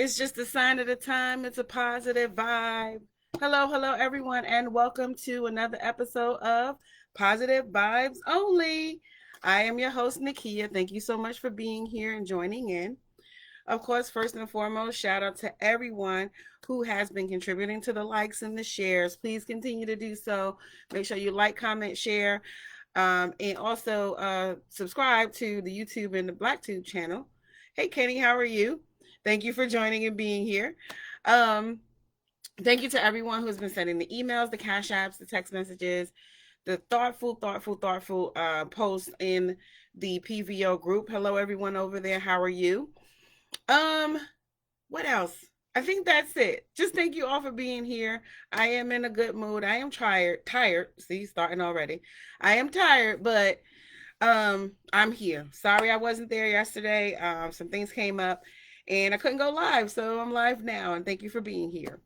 It's just a sign of the time. It's a positive vibe. Hello, hello, everyone, and welcome to another episode of Positive Vibes Only. I am your host, Nakia. Thank you so much for being here and joining in. Of course, first and foremost, shout out to everyone who has been contributing to the likes and the shares. Please continue to do so. Make sure you like, comment, share, and also subscribe to the YouTube and the BlackTube channel. Hey, Kenny, how are you? Thank you for joining and being here. Um, Thank you to everyone who's been sending the emails, the cash apps, the text messages, the thoughtful posts in the PVO group. Hello, everyone over there. How are you? Um, what else? I think that's it. Just thank you all for being here. I am in a good mood. I am tired. See, starting already. I am tired, but I'm here. Sorry I wasn't there yesterday. Some things came up and I couldn't go live, so I'm live now and thank you for being here.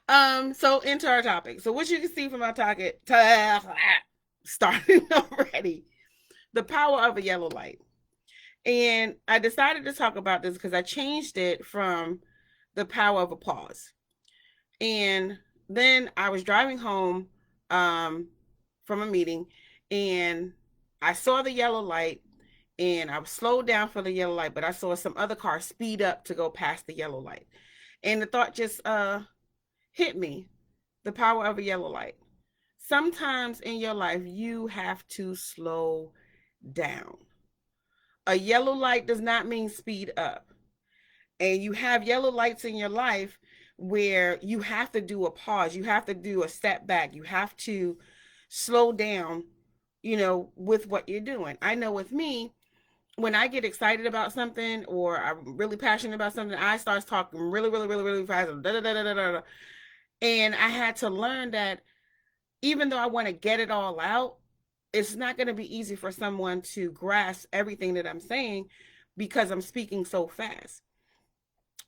So into our topic. So what you can see from our topic starting already. The power of a yellow light. And I decided to talk about this because I changed it from the power of a pause. And then I was driving home from a meeting and I saw the yellow light and I was slowed down for the yellow light, but I saw some other car speed up to go past the yellow light. And the thought just hit me, the power of a yellow light. Sometimes in your life, you have to slow down. A yellow light does not mean speed up. And you have yellow lights in your life where you have to do a pause, you have to do a setback, you have to slow down, with what you're doing. I know with me, when I get excited about something or I'm really passionate about something, I start talking really, really, really, really fast. And I had to learn that even though I want to get it all out, it's not going to be easy for someone to grasp everything that I'm saying because I'm speaking so fast.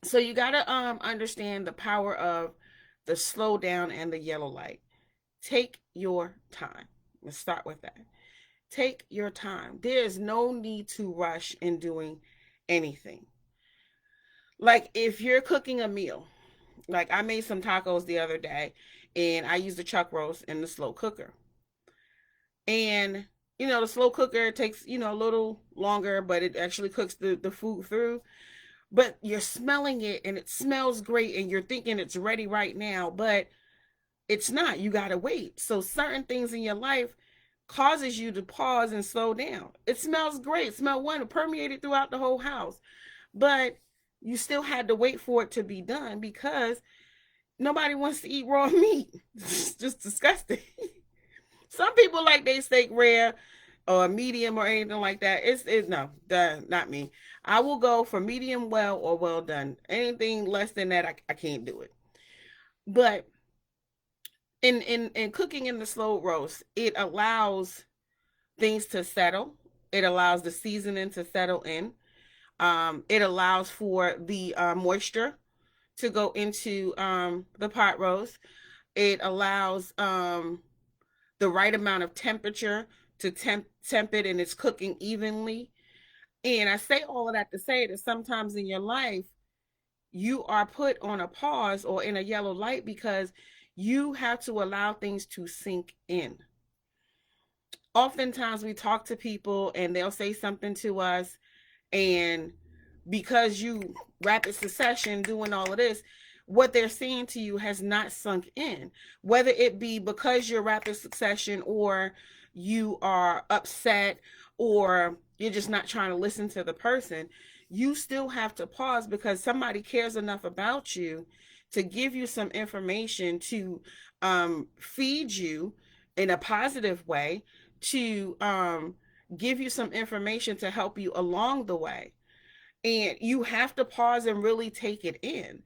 So you got to understand the power of the slow down and the yellow light. Take your time. Let's start with that. Take your time. There is no need to rush in doing anything. Like if you're cooking a meal, like I made some tacos the other day and I used the chuck roast in the slow cooker. And the slow cooker takes, a little longer, but it actually cooks the food through. But you're smelling it and it smells great and you're thinking it's ready right now, but it's not. You got to wait. So certain things in your life causes you to pause and slow down. It smells great. Smell one, it permeated throughout the whole house. But you still had to wait for it to be done because nobody wants to eat raw meat. It's just disgusting. Some people like they steak rare or medium or anything like that. It's no, not me. I will go for medium well or well done. Anything less than that, I can't do it. But in cooking in the slow roast, it allows things to settle. It allows the seasoning to settle in. It allows for the moisture to go into the pot roast. It allows the right amount of temperature to temp it and it's cooking evenly. And I say all of that to say that sometimes in your life, you are put on a pause or in a yellow light because you have to allow things to sink in. Oftentimes we talk to people and they'll say something to us, and because you rapid succession doing all of this, what they're saying to you has not sunk in, whether it be because you're rapid succession or you are upset or you're just not trying to listen to the person. You still have to pause because somebody cares enough about you to give you some information to feed you in a positive way, to give you some information to help you along the way. And you have to pause and really take it in.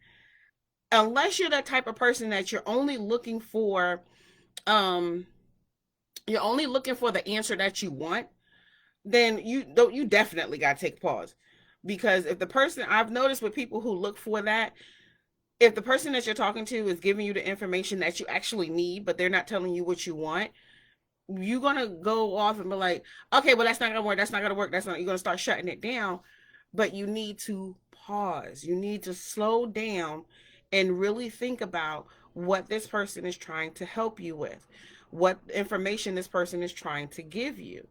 Unless you're that type of person that um you're only looking for the answer that you want, then you definitely got to take a pause. Because if the person, I've noticed with people who look for that, if the person that you're talking to is giving you the information that you actually need, but they're not telling you what you want, you're gonna go off and be like, okay, well that's not gonna work, that's not gonna work, that's not, you're gonna start shutting it down but you need to pause. You need to slow down and really think about what this person is trying to help you with, what information this person is trying to give you,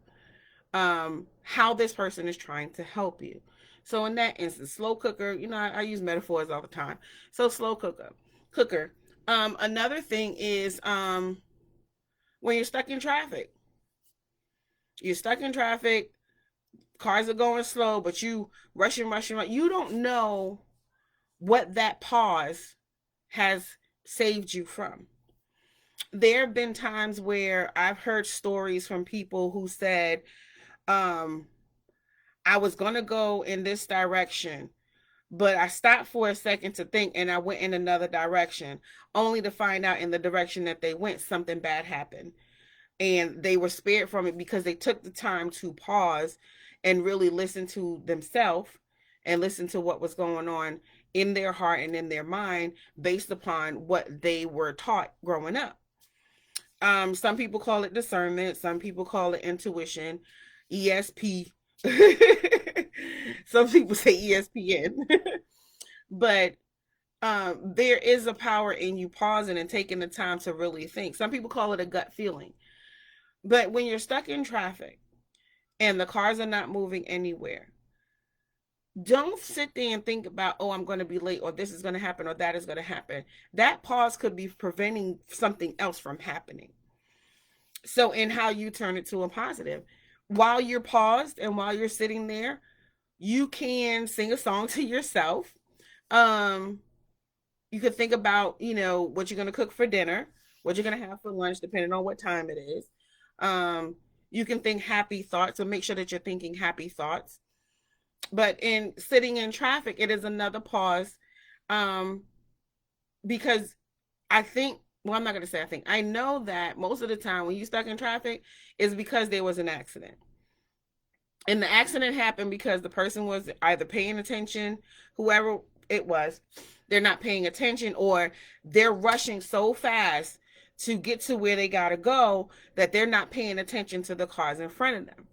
how this person is trying to help you. So in that instance, slow cooker, I use metaphors all the time. So slow cooker. Another thing is when you're stuck in traffic. You're stuck in traffic, cars are going slow, but you rushing. You don't know what that pause has saved you from. There have been times where I've heard stories from people who said, um, I was going to go in this direction, but I stopped for a second to think and I went in another direction, only to find out in the direction that they went, something bad happened. And they were spared from it because they took the time to pause and really listen to themselves and listen to what was going on in their heart and in their mind based upon what they were taught growing up. Some people call it discernment, some people call it intuition, ESP. Some people say ESPN. But there is a power in you pausing and taking the time to really think. Some people call it a gut feeling. But when you're stuck in traffic and the cars are not moving anywhere, don't sit there and think about, oh, I'm going to be late, or this is going to happen, or that is going to happen. That pause could be preventing something else from happening. So, in how you turn it to a positive, while you're paused and while you're sitting there, you can sing a song to yourself. Um, you could think about, what you're going to cook for dinner, what you're going to have for lunch, depending on what time it is. Um, you can think happy thoughts, so make sure that you're thinking happy thoughts. But in sitting in traffic, it is another pause, um, because I think, well, I'm not going to say I think, I know that most of the time when you're stuck in traffic is because there was an accident. And the accident happened because the person was either paying attention, whoever it was, they're not paying attention, or they're rushing so fast to get to where they got to go that they're not paying attention to the cars in front of them.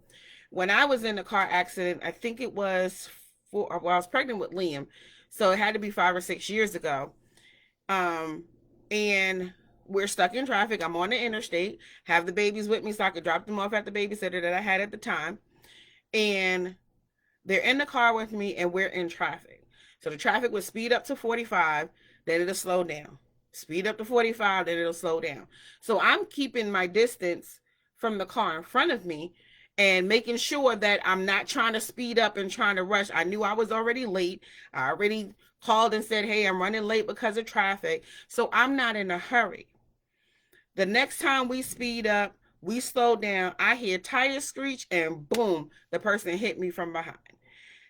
When I was in a car accident, I think it was I was pregnant with Liam. So it had to be 5 or 6 years ago. Um, and we're stuck in traffic. I'm on the interstate, have the babies with me so I could drop them off at the babysitter that I had at the time. And they're in the car with me and we're in traffic. So the traffic would speed up to 45, then it'll slow down. Speed up to 45, then it'll slow down. So I'm keeping my distance from the car in front of me and making sure that I'm not trying to speed up and trying to rush. I knew I was already late. I already called and said, hey, I'm running late because of traffic. So I'm not in a hurry. The next time we speed up, we slow down, I hear tires screech and boom, the person hit me from behind.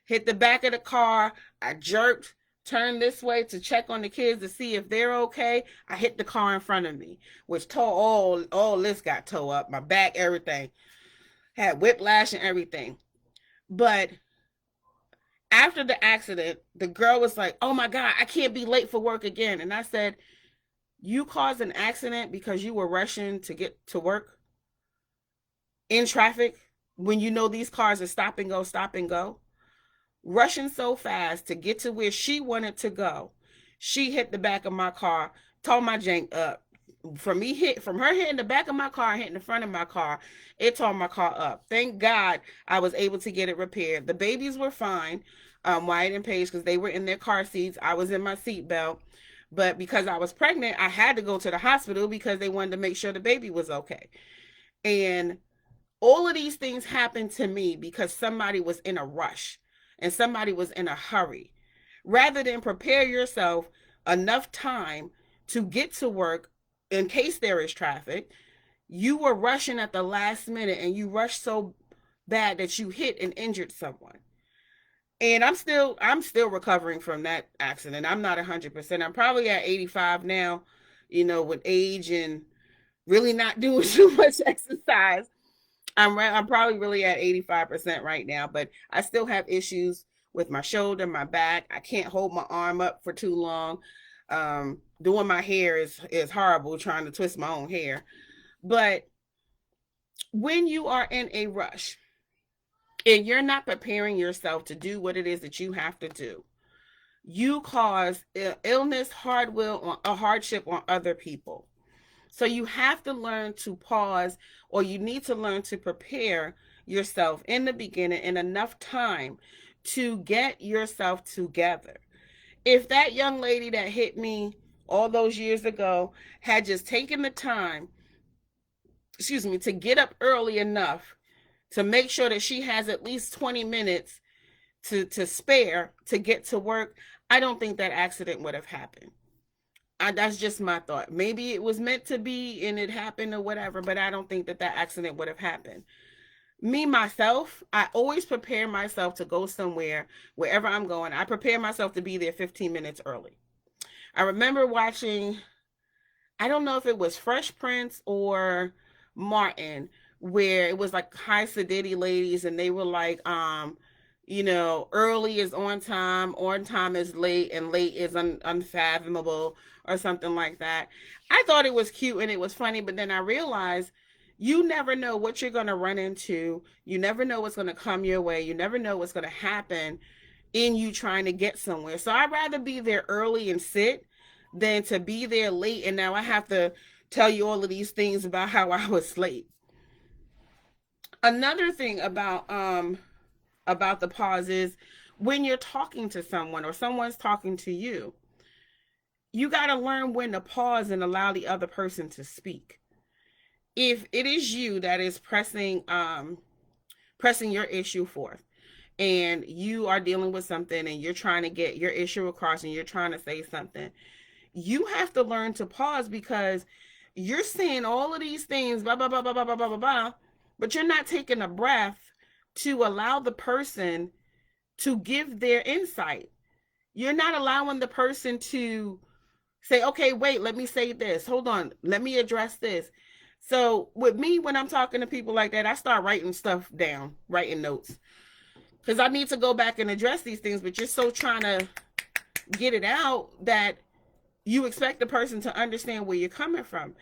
Hit the back of the car. I jerked, turned this way to check on the kids to see if they're okay. I hit the car in front of me, which tore all this got tore up, my back, everything. Had whiplash and everything. But after the accident, the girl was like, oh my God, I can't be late for work again. And I said, you caused an accident because you were rushing to get to work in traffic when you know these cars are stop and go, stop and go. Rushing so fast to get to where she wanted to go. She hit the back of my car, tore my jank up. From her hitting the back of my car and hitting the front of my car, it tore my car up. Thank God I was able to get it repaired. The babies were fine, Wyatt and Paige, because they were in their car seats. I was in my seatbelt. But because I was pregnant, I had to go to the hospital because they wanted to make sure the baby was okay. And all of these things happened to me because somebody was in a rush and somebody was in a hurry. Rather than prepare yourself enough time to get to work in case there is traffic, you were rushing at the last minute and you rushed so bad that you hit and injured someone. And I'm still recovering from that accident. I'm not 100%. I'm probably at 85 now, with age and really not doing too much exercise. I'm probably really at 85% right now, but I still have issues with my shoulder, my back. I can't hold my arm up for too long. Doing my hair is horrible, trying to twist my own hair. But when you are in a rush, and you're not preparing yourself to do what it is that you have to do, you cause illness, hardship on other people. So you have to learn to pause, or you need to learn to prepare yourself in the beginning in enough time to get yourself together. If that young lady that hit me all those years ago had just taken the time, to get up early enough to make sure that she has at least 20 minutes to spare to get to work, I don't think that accident would have happened. That's just my thought. Maybe it was meant to be and it happened or whatever, but I don't think that that accident would have happened. Me, myself, I always prepare myself to go somewhere, wherever I'm going. I prepare myself to be there 15 minutes early. I remember watching, I don't know if it was Fresh Prince or Martin, where it was like high sedity ladies, and they were like, early is on time is late, and late is unfathomable, or something like that. I thought it was cute and it was funny, but then I realized you never know what you're going to run into. You never know what's going to come your way. You never know what's going to happen in you trying to get somewhere. So I'd rather be there early and sit than to be there late and now I have to tell you all of these things about how I was late. Another thing about the pause is when you're talking to someone or someone's talking to you, you got to learn when to pause and allow the other person to speak. If it is you that is pressing your issue forth, and you are dealing with something and you're trying to get your issue across and you're trying to say something, you have to learn to pause, because you're saying all of these things, blah, blah, blah, blah, blah, blah, blah, blah, but you're not taking a breath to allow the person to give their insight. You're not allowing the person to say, okay, wait, let me say this. Hold on, let me address this. So with me, when I'm talking to people like that, I start writing stuff down, writing notes, because I need to go back and address these things, but you're so trying to get it out that you expect the person to understand where you're coming from.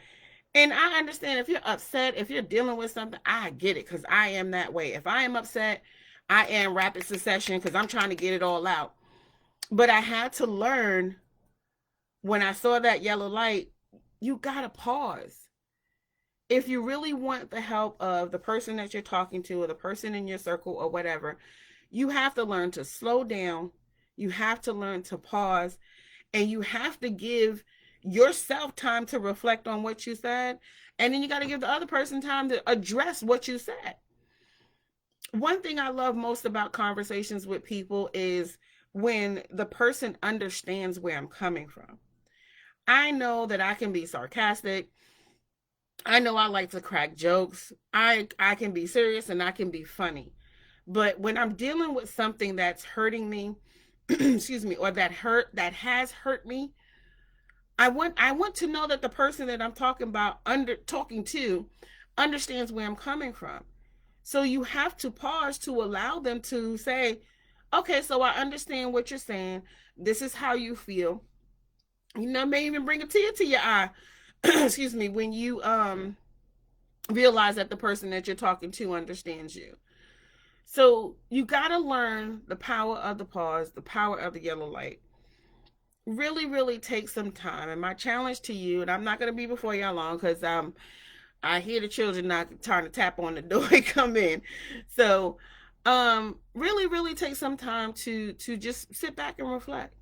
And I understand if you're upset, if you're dealing with something, I get it, because I am that way. If I am upset, I am rapid succession, because I'm trying to get it all out. But I had to learn, when I saw that yellow light, you gotta pause. If you really want the help of the person that you're talking to or the person in your circle or whatever, you have to learn to slow down. You have to learn to pause, and you have to give yourself time to reflect on what you said. And then you got to give the other person time to address what you said. One thing I love most about conversations with people is when the person understands where I'm coming from. I know that I can be sarcastic. I know I like to crack jokes. I can be serious and I can be funny. But when I'm dealing with something that's hurting me, excuse me, or that has hurt me, I want to know that the person that I'm talking to understands where I'm coming from. So you have to pause to allow them to say, okay, so I understand what you're saying. This is how you feel. May even bring a tear to your eye. Excuse me, when you realize that the person that you're talking to understands you. So you got to learn the power of the pause, the power of the yellow light. Really, really take some time. And my challenge to you, and I'm not going to be before y'all long, because I hear the children not trying to tap on the door and come in. So really, really take some time to just sit back and reflect.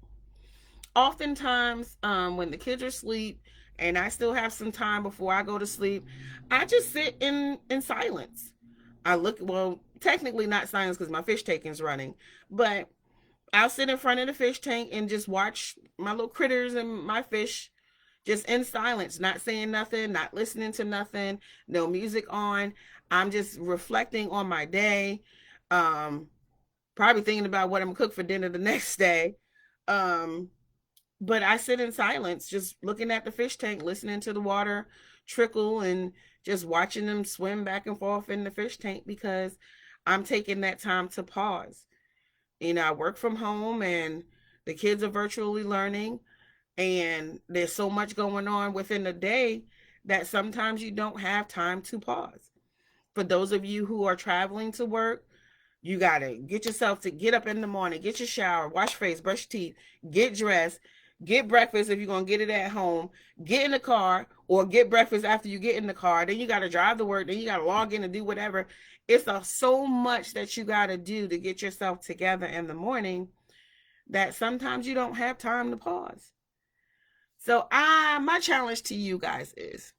Oftentimes, when the kids are asleep and I still have some time before I go to sleep, I just sit in silence. I look, well, technically not silence because my fish tank is running, but I'll sit in front of the fish tank and just watch my little critters and my fish, just in silence, not saying nothing, not listening to nothing, no music on. I'm just reflecting on my day, um, probably thinking about what I'm gonna cook for dinner the next day. Um, but I sit in silence, just looking at the fish tank, listening to the water trickle, and just watching them swim back and forth in the fish tank, because I'm taking that time to pause. I work from home and the kids are virtually learning, and there's so much going on within the day that sometimes you don't have time to pause. For those of you who are traveling to work, You got to get yourself to get up in the morning, get your shower, wash your face, brush your teeth, get dressed, get breakfast if you're going to get it at home, get in the car or get breakfast after you get in the car. Then you got to drive to work. Then you got to log in and do whatever. It's so much that you got to do to get yourself together in the morning that sometimes you don't have time to pause. So my challenge to you guys is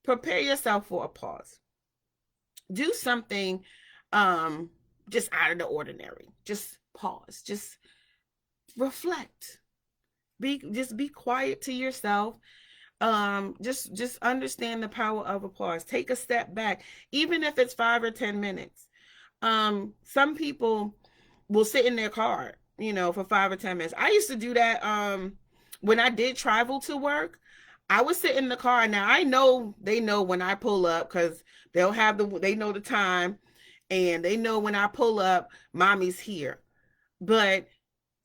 prepare yourself for a pause. Do something just out of the ordinary. Just pause. Just reflect. Be quiet to yourself. Just understand the power of a pause. Take a step back, even if it's 5 or 10 minutes. Some people will sit in their car, for 5 or 10 minutes. I used to do that when I did travel to work. I would sit in the car. Now I know they know when I pull up because they know the time and they know when I pull up, mommy's here. But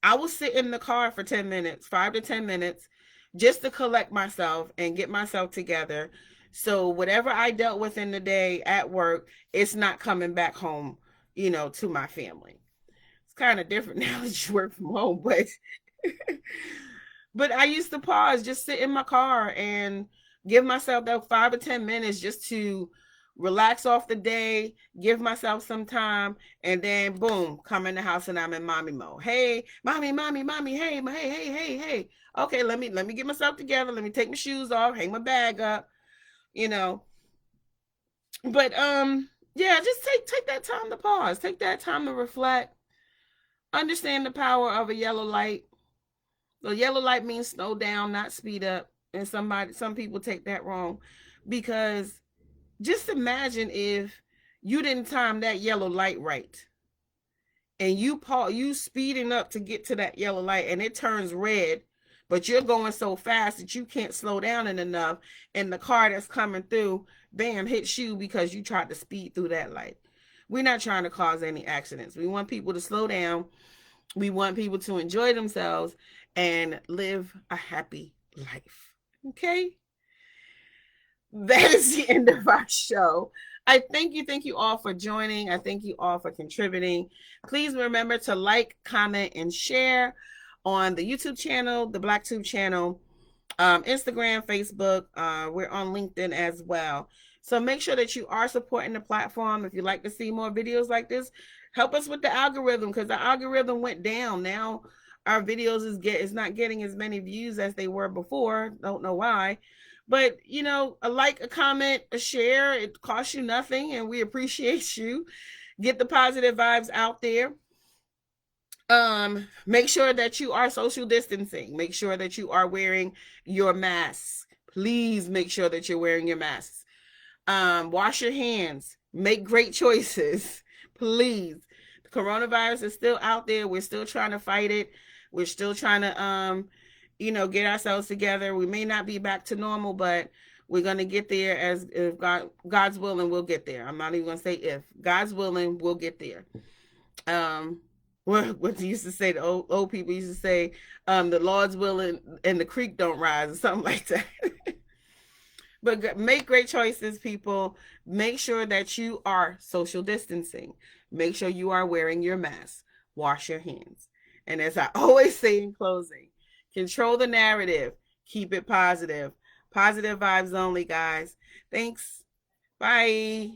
I will sit in the car for 10 minutes, 5 to 10 minutes, just to collect myself and get myself together. So whatever I dealt with in the day at work, it's not coming back home, to my family. It's kind of different now that you work from home, but I used to pause, just sit in my car and give myself that 5 or 10 minutes just to relax off the day, give myself some time, and then boom, come in the house and I'm in mommy mode. Hey, mommy, mommy, mommy, hey, hey, hey, hey, hey. Okay, let me get myself together. Let me take my shoes off, hang my bag up, you know. But yeah, just take that time to pause. Take that time to reflect. Understand the power of a yellow light. The yellow light means slow down, not speed up. And some people take that wrong because just imagine if you didn't time that yellow light right and you speeding up to get to that yellow light and it turns red, but you're going so fast that you can't slow down enough, and the car that's coming through, bam, hits you because you tried to speed through that light. We're not trying to cause any accidents. We want people to slow down. We want people to enjoy themselves and live a happy life. Okay? That is the end of our show. I thank you all for joining. I thank you all for contributing. Please remember to like, comment, and share on the YouTube channel, the BlackTube channel, Instagram, Facebook. We're on LinkedIn as well. So make sure that you are supporting the platform. If you'd like to see more videos like this, help us with the algorithm because the algorithm went down. Now our videos is not getting as many views as they were before. Don't know why. But, a like, a comment, a share, it costs you nothing, and we appreciate you. Get the positive vibes out there. Make sure that you are social distancing. Make sure that you are wearing your masks. Please make sure that you're wearing your masks. Wash your hands. Make great choices. Please. The coronavirus is still out there. We're still trying to fight it. We're still trying to get ourselves together. We may not be back to normal, but we're going to get there as if God's willing, we'll get there. I'm not even going to say if. God's willing, we'll get there. What they used to say, the old people used to say, the Lord's willing and the creek don't rise or something like that. But make great choices, people. Make sure that you are social distancing. Make sure you are wearing your mask. Wash your hands. And as I always say in closing, control the narrative. Keep it positive. Positive vibes only, guys. Thanks. Bye.